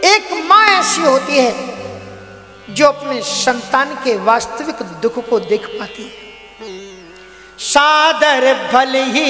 एक माँ ऐसी होती है जो अपने संतान के वास्तविक दुख को देख पाती है। सादर भल ही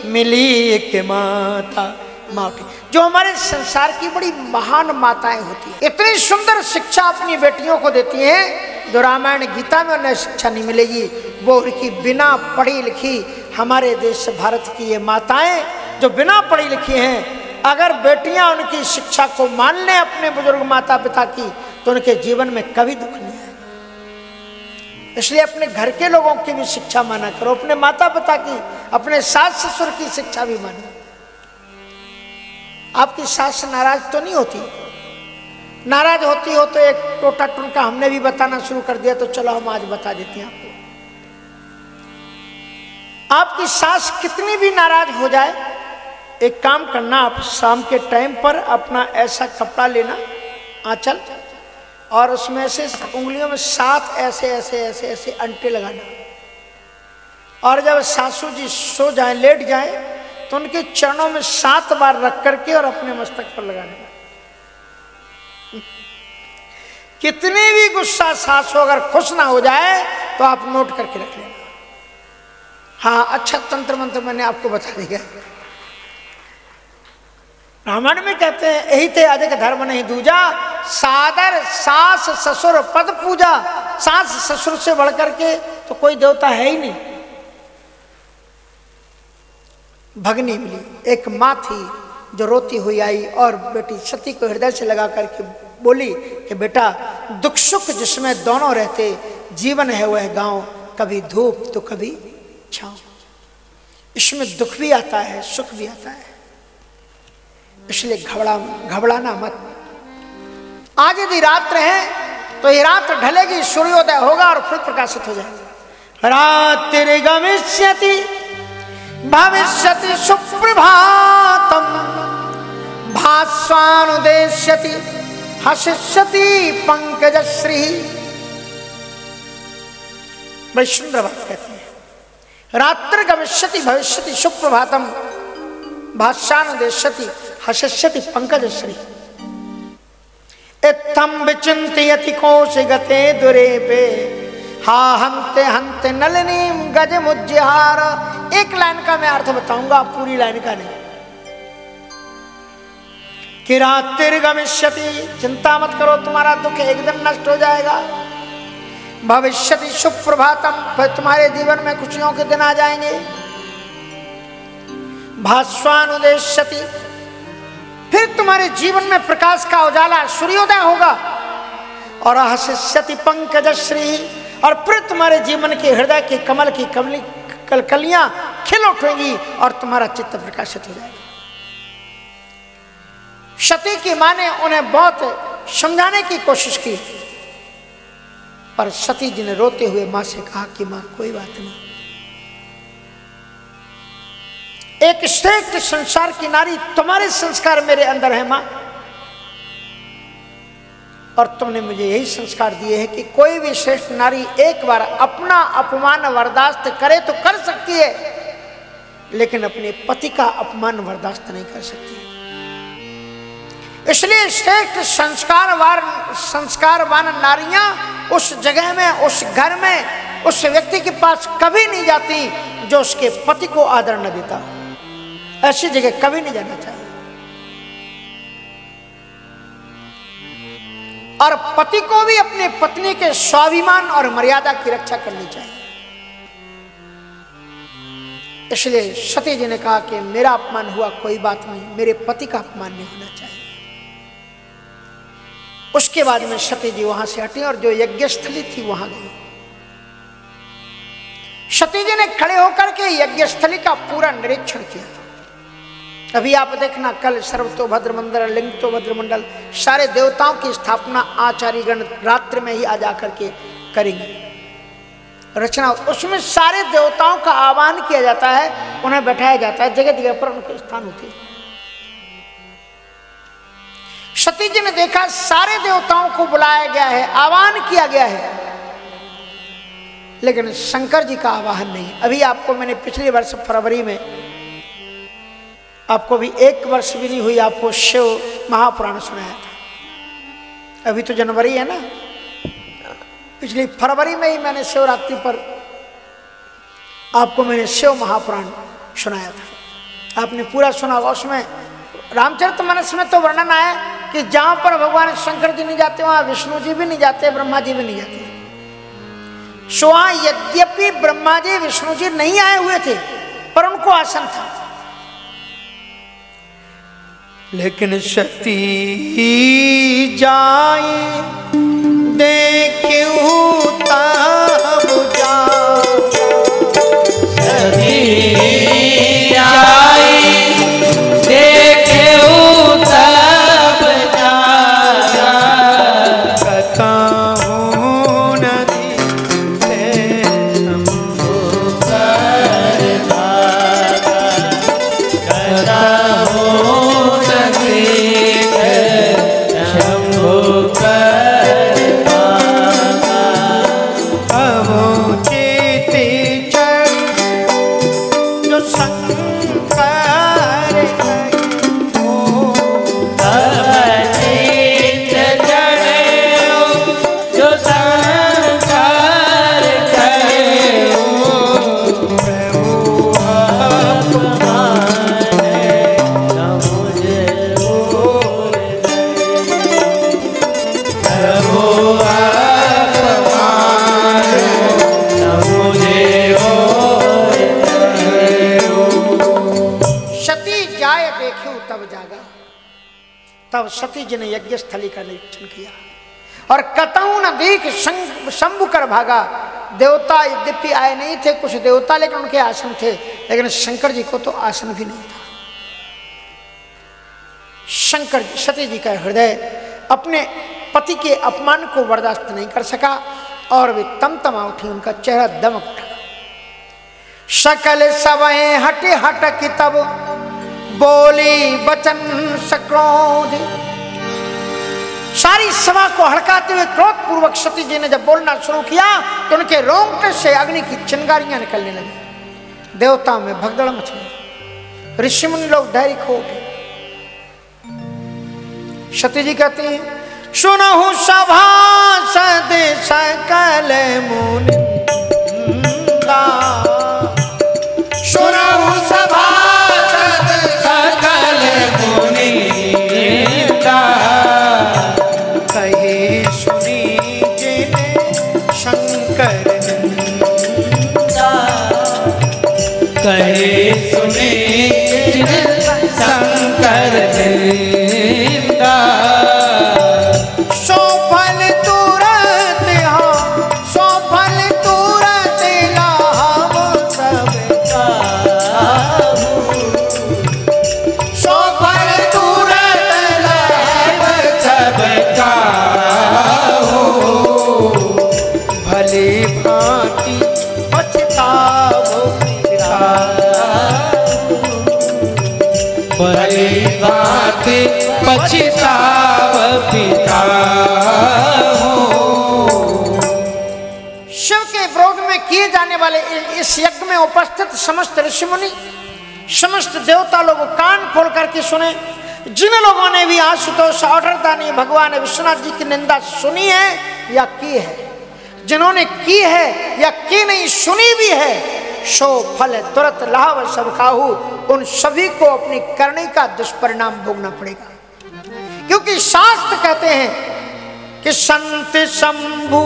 मिली एक माता, माँ की जो हमारे संसार की बड़ी महान माताएं होती है, इतनी सुंदर शिक्षा अपनी बेटियों को देती हैं जो रामायण गीता में उन्हें शिक्षा नहीं मिलेगी। वो उनकी बिना पढ़ी लिखी, हमारे देश भारत की ये माताएं जो बिना पढ़ी लिखी हैं, अगर बेटियां उनकी शिक्षा को मान लें अपने बुजुर्ग माता पिता की, तो उनके जीवन में कभी दुख नहीं आएगा। इसलिए अपने घर के लोगों की भी शिक्षा माना करो, अपने माता पिता की, अपने सास ससुर की शिक्षा भी मानो। आपकी सास नाराज तो नहीं होती? नाराज होती हो तो एक टोटा टुनका हमने भी बताना शुरू कर दिया, तो चलो हम आज बता देते हैं आपको। आपकी सास कितनी भी नाराज हो जाए, एक काम करना, आप शाम के टाइम पर अपना ऐसा कपड़ा लेना, आंचल, और उसमें से उंगलियों में 7 ऐसे ऐसे ऐसे ऐसे अंटे लगाना, और जब सासू जी सो जाए, लेट जाए, तो उनके चरणों में 7 बार रख करके और अपने मस्तक पर लगाने। कितनी भी गुस्सा सास हो, अगर खुश ना हो जाए तो आप नोट करके रख लेना। हाँ, अच्छा तंत्र मंत्र मैंने आपको बता दिया। रामायण में कहते हैं, यही थे अधिक धर्म नहीं दूजा, सादर सास ससुर पद पूजा। सास ससुर से बढ़ करके तो कोई देवता है ही नहीं। भगनी मिली, एक माँ थी जो रोती हुई आई और बेटी सती को हृदय से लगा करके बोली कि बेटा, दुख सुख जिसमें दोनों रहते, जीवन है वह गांव, कभी धूप तो कभी छांव। इसमें दुख भी आता है, सुख भी आता है, इसलिए घबराना मत। आज यदि रात्र है तो ये रात ढलेगी, सूर्योदय होगा और फिर प्रकाशित हो जाएगा। रात्रि गमिष्यति भविष्यति सुप्रभातम, भास्वानुदेश्यति हसिष्यति पंकजश्री। बड़ी सुंदर बात कहती है, रात्रि गमिष्यति भविष्यति सुप्रभातम, भास्वानुदेश्यति हसिष्यति पंकजश्री। इत्थं विचिन्तयति कौशिगते दुरेपे, हा हंते हंते नलिनीम गजमुज्जहार। एक लाइन का मैं अर्थ बताऊंगा, पूरी लाइन का नहीं। कि रात्रि गमिष्यति, चिंता मत करो, तुम्हारा दुख एक दिन नष्ट हो जाएगा। भविष्यति सुप्रभातम, फिर तुम्हारे जीवन में खुशियों के दिन आ जाएंगे। भास्वानुदेश्यति, फिर तुम्हारे जीवन में प्रकाश का उजाला, सूर्योदय होगा। और हसिष्यति पंकजश्री, और फिर तुम्हारे जीवन के हृदय के कमल की कलियां खिल उठेंगी और तुम्हारा चित्त प्रकाशित हो जाएगा। सती की मां ने उन्हें बहुत समझाने की कोशिश की, पर सती जी ने रोते हुए मां से कहा कि मां कोई बात नहीं, एक श्रेष्ठ संसार की नारी तुम्हारे संस्कार मेरे अंदर है मां, और तुमने मुझे यही संस्कार दिए हैं कि कोई भी श्रेष्ठ नारी एक बार अपना अपमान बर्दाश्त करे तो कर सकती है, लेकिन अपने पति का अपमान बर्दाश्त नहीं कर सकती। इसलिए श्रेष्ठ संस्कारवान नारियां उस जगह में, उस घर में, उस व्यक्ति के पास कभी नहीं जाती जो उसके पति को आदर न देता। ऐसी जगह कभी नहीं जाना चाहिए। और पति को भी अपने पत्नी के स्वाभिमान और मर्यादा की रक्षा करनी चाहिए। इसलिए सती जी ने कहा कि मेरा अपमान हुआ कोई बात नहीं, मेरे पति का अपमान नहीं होना चाहिए। उसके बाद में सती जी वहां से हटी और जो यज्ञस्थली थी वहां गई। सती जी ने खड़े होकर के यज्ञस्थली का पूरा निरीक्षण किया। अभी आप देखना, कल सर्वतोभद्र मंडल, लिंगतोभद्र मंडल, सारे देवताओं की स्थापना आचार्यगण रात्रि में ही आ जाकर के करेंगे रचना। उसमें सारे देवताओं का आह्वान किया जाता है, उन्हें बैठाया जाता है, जगह जगह पर उनके स्थान होते हैं। सती जी ने देखा सारे देवताओं को बुलाया गया है, आह्वान किया गया है, लेकिन शंकर जी का आह्वान नहीं। अभी आपको मैंने पिछले वर्ष फरवरी में, आपको भी 1 वर्ष भी नहीं हुई, आपको शिव महापुराण सुनाया था। अभी तो जनवरी है ना, पिछली फरवरी में ही मैंने शिवरात्रि पर आपको मैंने शिव महापुराण सुनाया था, आपने पूरा सुना होगा। उसमें रामचरितमानस में तो वर्णन आया कि जहां पर भगवान शंकर जी नहीं जाते वहां विष्णु जी भी नहीं जाते, ब्रह्मा जी भी नहीं जाते। सो यद्यपि ब्रह्मा जी विष्णु जी नहीं आए हुए थे पर उनको आसन था, लेकिन सती जाए देखूं तब जा, सती जाए देखूं तब जा, कतहूँ नदी से शंभु कर भागा, कतहूँ नदी से शंभु कर भागा, अवचिति चढ़ जो शंकर हो, अवचित जड़े जो संसार कयो, प्रभु अपमाने न मुझे भूल गए, प्रभु अपमाने न मुझे भूल गए। सती जाए देखूं तब जागा। तब सती जी ने यज्ञ स्थली का निरीक्षण किया और कतहूँ न देख शंभु कर भागा। देवता यद्यपि आए नहीं थे, कुछ देवता लेकिन उनके आसन थे, लेकिन शंकर जी को तो आसन भी नहीं था। शंकर सती जी का हृदय अपने पति के अपमान को बर्दाश्त नहीं कर सका और वे तमतमा उठी, उनका चेहरा दमक उठा। सकल सवै हटे हटक तब बोली वचन सक्रोध। सारी सभा को हड़काते हुए क्रोध पूर्वक सती जी ने जब बोलना शुरू किया तो उनके रोंगटे से अग्नि की चिंगारियां निकलने लगी। देवताओं में भगदड़ मच गई, ऋषि मुनि लोग धैर्य खो उठे। सती जी कहती हैं, सुनहु सभासद सकल मुनिंदा, सुनहु सभासद सकल मुनिंदा, कहे सुनी जिने शंकर निंदा, कहे सुने जिने शंकर निंदा, सो फल तुरंत हाँ, सो फल तुरंत लाभ सबका, सो फल तुरंत लाभ सबका हो, भले भांति पछतावो पिता, भली भांति पछताव पिता हो। शिव के विरोध में किए जाने वाले इस यज्ञ में उपस्थित समस्त ऋषि मुनि, समस्त देवता लोग कान खोल करके सुने। जिन लोगों ने भी आशुतोष ऑर्डरदानी भगवान विश्वनाथ जी की निंदा सुनी है या की है, जिन्होंने की है या की नहीं सुनी भी है, सो फल तुरंत लाभ सब खाहू, उन सभी को अपनी करनी का दुष्परिणाम भोगना पड़ेगा। क्योंकि शास्त्र कहते हैं कि संत शंभु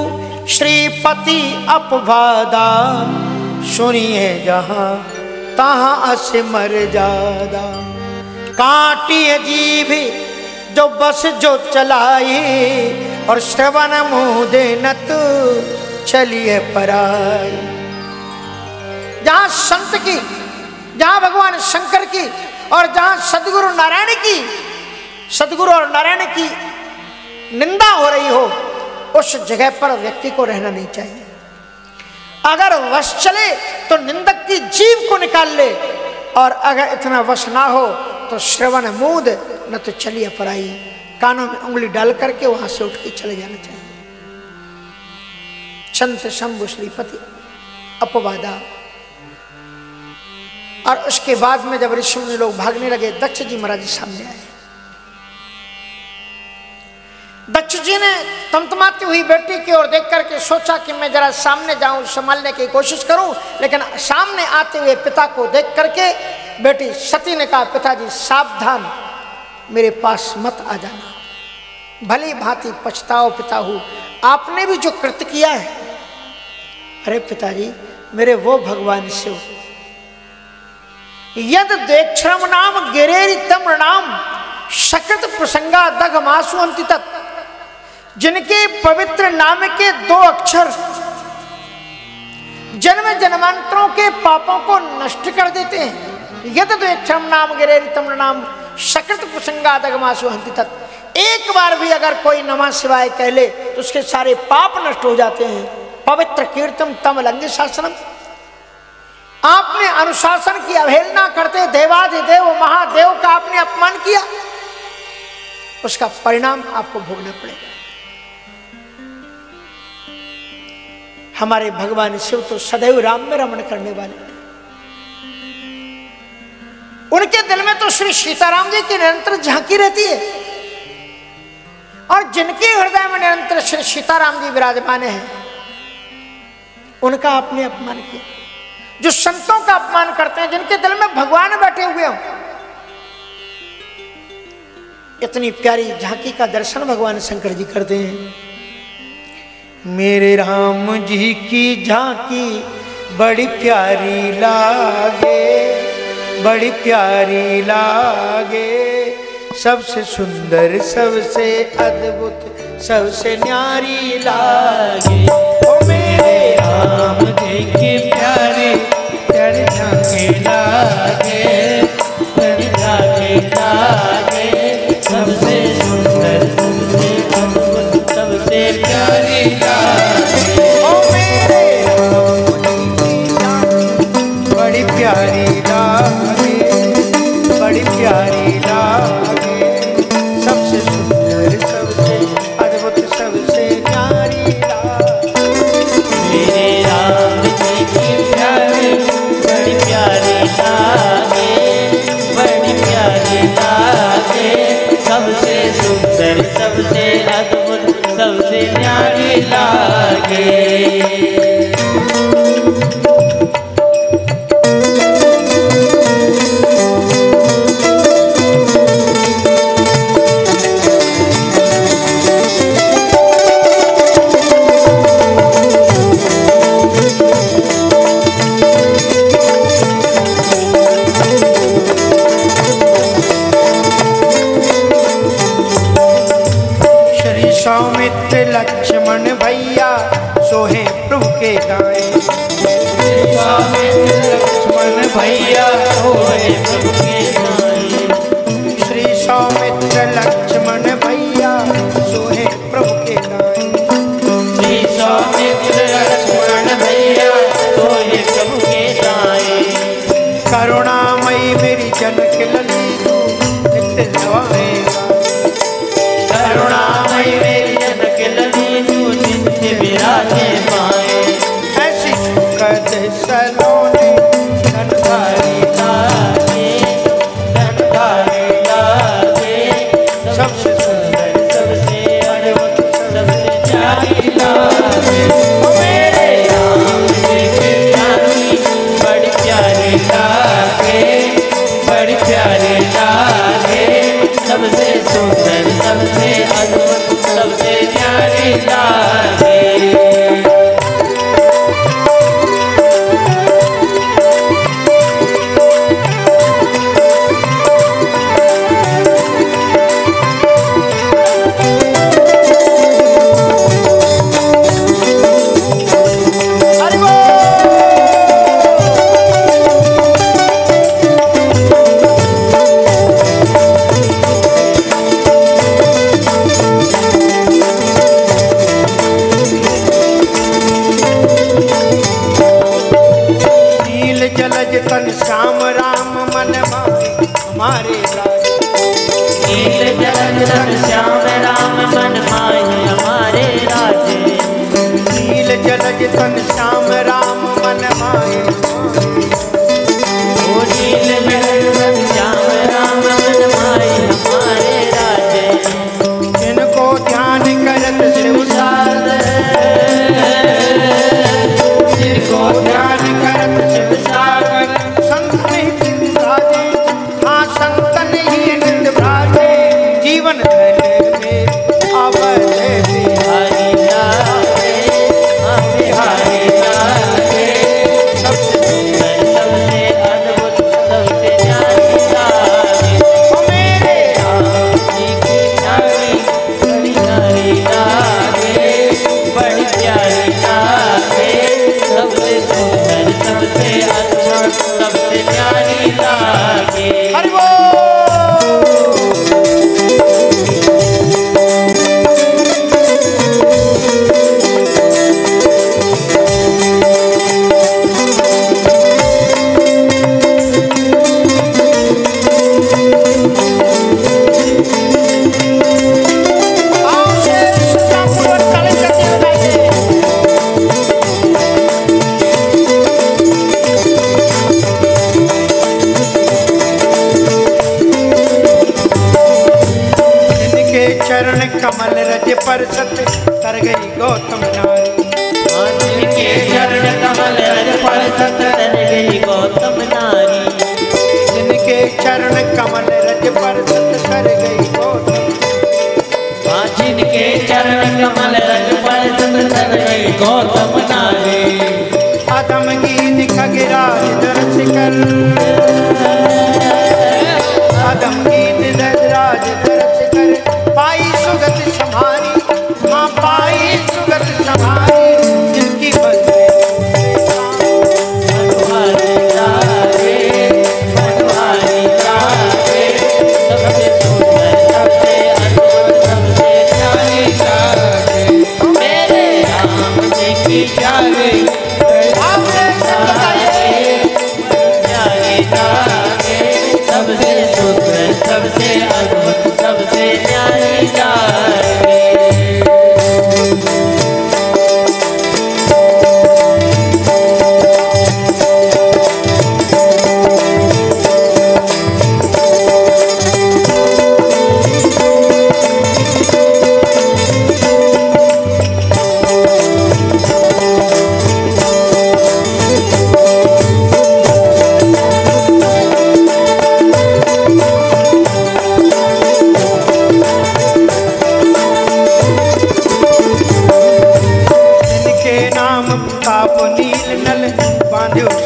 श्रीपति अपवादा, सुनिए जहां तहां अस मर्यादा, काटिए जीभ जो बस जो चलाई, और श्रवण मुँह न तो चलिए पराई। जहां संत की, जहां भगवान शंकर की और जहां सदगुरु नारायण की, सदगुरु और नारायण की निंदा हो रही हो, उस जगह पर व्यक्ति को रहना नहीं चाहिए। अगर वश चले तो निंदक की जीभ को निकाल ले, और अगर इतना वश ना हो तो श्रवण मूद न तो चलिए पराई, कानों में उंगली डाल करके वहां से उठ के चले जाना चाहिए। संत शंभु श्रीपति अपवादा। और उसके बाद में जब ऋषि मुनि लोग भागने लगे, दक्ष जी महाराज सामने आए। दक्ष जी ने तमतमाती हुई बेटी की ओर देख करके सोचा कि मैं जरा सामने जाऊं, संभालने की कोशिश करूं, लेकिन सामने आते हुए पिता को देख करके बेटी सती ने कहा, पिताजी सावधान, मेरे पास मत आ जाना, भली भांति पछताओ पिता हूं, आपने भी जो कृत्य किया है। अरे पिताजी, मेरे वो भगवान शिव, यद द्वेक्षरम नाम गिरेरितम नाम सकृत प्रसंगा दग मासु अंति तत्, जिनके पवित्र नाम के 2 अक्षर जन्म जन्मांतरों के पापों को नष्ट कर देते हैं। यद द्वेक्षरम नाम गिरेरितम नाम सकृत प्रसंगा दग मासु अंति तत्, एक बार भी अगर कोई नमः शिवाय कह ले तो उसके सारे पाप नष्ट हो जाते हैं। पवित्र कीर्तम तम लंघ्य शासनम, आपने अनुशासन की अवहेलना करते देवाधिदेव महादेव का आपने अपमान किया, उसका परिणाम आपको भोगना पड़ेगा। हमारे भगवान शिव तो सदैव राम में रमण करने वाले, उनके दिल में तो श्री सीताराम जी की निरंतर झांकी रहती है, और जिनके हृदय में निरंतर श्री सीताराम जी विराजमान हैं, उनका आपने अपमान किया। जो संतों का अपमान करते हैं, जिनके दिल में भगवान बैठे हुए हों, इतनी प्यारी झांकी का दर्शन भगवान शंकर जी करते हैं। मेरे राम जी की झांकी बड़ी प्यारी लागे, बड़ी प्यारी लागे, सबसे सुंदर, सबसे अद्भुत, सबसे न्यारी लागे। ओ मेरे राम जी की प्यारी प्यारी झांकी लागे, प्यारी झांकी लागे, सबसे सुंदर, सबसे अद्भुत, सबसे प्यारी लागे। ओ मेरे राम जी की झांकी बड़ी प्यारी लागे, बड़ी प्यारी लागे, सबसे सुंदर, सबसे अद्भुत, सबसे न्यारी लागे। मेरे राम जी की प्यारी बड़ी प्यारी लागे, बड़ी प्यारी लागे, सबसे सुंदर, सबसे अद्भुत, सबसे न्यारी लागे। सौमित्र लक्ष्मण भैया सोहे प्रभु के गाए, सौमित्र लक्ष्मण भैया सोहे प्रभु के गाए, श्री सौमित्र लक्ष्मण भैया सोहे प्रभु के गाए, श्री सौमित्र लक्ष्मण भैया सोहे प्रभु के गाए। करुणामयी मेरी जनक लली तू नित्य नवाएगा, करुणामयी मेरी जनक लली तू नित्य विराजे पाए। ऐसी सुखद सलोने धनधारी लागे, धनधारी लागे, सबसे सुंदर, सबसे अद्भुत, सबसे प्यारी लागे। ओ मेरे राम जी की झांकी बड़ी प्यारी लागे, बड़ी प्यारी लागे, सबसे सुंदर, सबसे अद्भुत, सबसे प्यारी लागे। तन श्याम राम मन माए हमारे राजे, नील जलज तन श्याम राम मन माए हमारे राजे, नील जलज तन श्याम राम मन माए, ओ नील जलज तन श्याम राम मन माए हमारे राजे। जिनको ध्यान चरण कमल रज पर सत कर गई गौतम नारी। जिनके चरण कमल रज पर सत कर गई गौतम नारी। जिनके चरण कमल रज पर सत कर गई गौतम। जिनके चरण कमल रज पर सत कर गई गौतम नारी। अधम गीत खगराज दर्श कर, अधम गीत दर्श दर्श कर पाई सुगत सम्हारी। माँ पाई सुगत सम्हारी जिनकी बंदे मनोहारी लागे, मनोहारी लागे, सबसे सुंदर सबसे अद्भुत सबसे न्यारी लागे। मेरे राम जी की जागे सबसे सुंदर सबसे अद्भुत सबसे न्यारी जागे।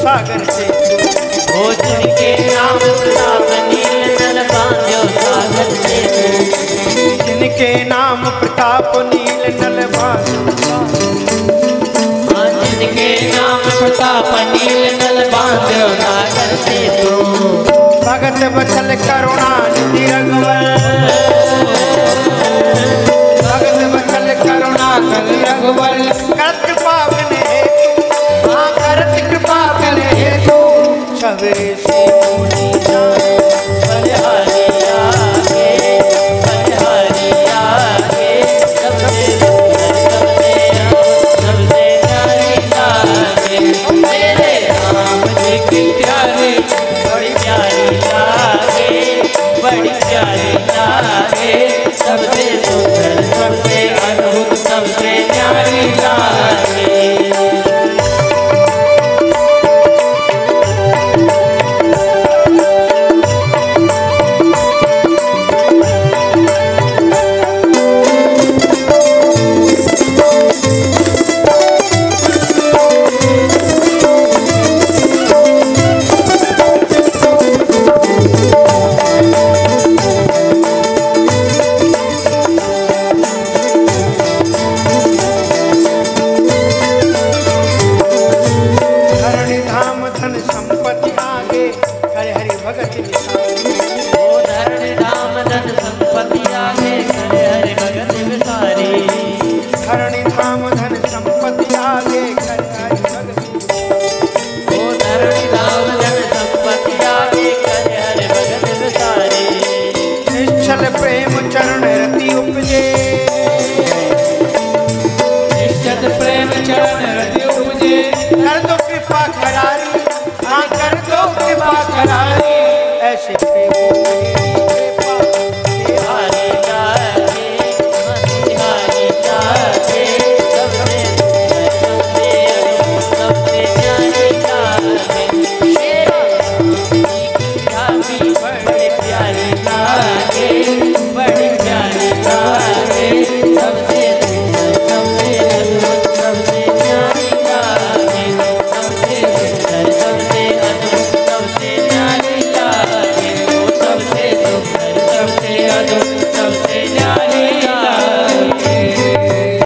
सागर से ओ जिनके नाम प्रताप नील नल बांध्यो सागर से। जिनके नाम प्रताप नील नल बांध्यो, जिनके नाम प्रताप नील नल बांध्यो सागर से। भगत बचल करुणा निधि रघुवर,